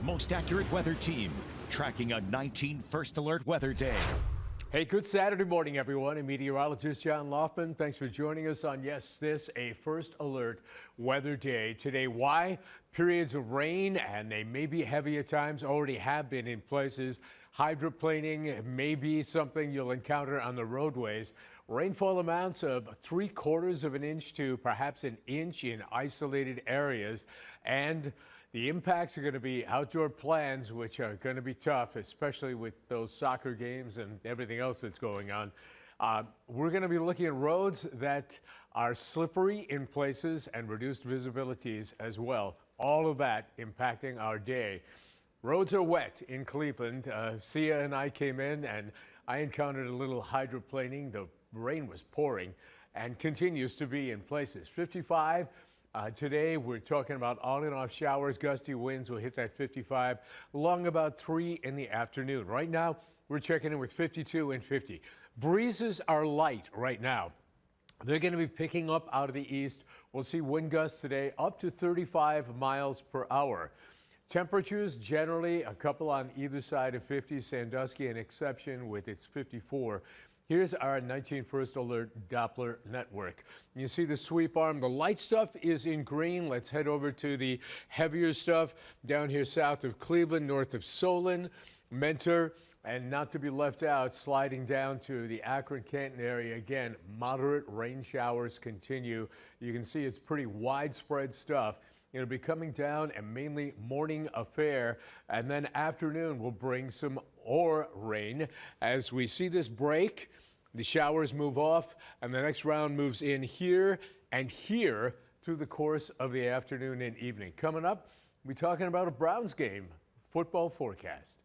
most accurate weather team, tracking a 19 first alert weather day. Hey, good Saturday morning, everyone. I'm meteorologist John Loftman. Thanks for joining us on, yes, this, a first alert weather day. Today, why? Periods of rain, and they may be heavy at times, already have been in places. Hydroplaning may be something you'll encounter on the roadways. Rainfall amounts of 3/4 of an inch to perhaps an inch in isolated areas. And the impacts are going to be outdoor plans, which are going to be tough, especially with those soccer games and everything else that's going on. We're going to be looking at roads that are slippery in places and reduced visibilities as well. All of that impacting our day. Roads are wet in Cleveland. Sia and I came in and I encountered a little hydroplaning. The rain was pouring and continues to be in places. 55. Today, we're talking about on and off showers. Gusty winds will hit that 55 along about 3 in the afternoon. Right now, we're checking in with 52 and 50. Breezes are light right now. They're going to be picking up out of the east. We'll see wind gusts today up to 35 miles per hour. Temperatures generally a couple on either side of 50. Sandusky an exception with its 54. Here's our 19 First Alert Doppler network. You see the sweep arm. The light stuff is in green. Let's head over to the heavier stuff down here south of Cleveland, north of Solon, Mentor, and not to be left out, sliding down to the Akron-Canton area. Again, moderate rain showers continue. You can see it's pretty widespread stuff. It'll be coming down a mainly morning affair, and then afternoon will bring some more rain. As we see this break, the showers move off, and the next round moves in here and here through the course of the afternoon and evening. Coming up, we're talking about a Browns game football forecast.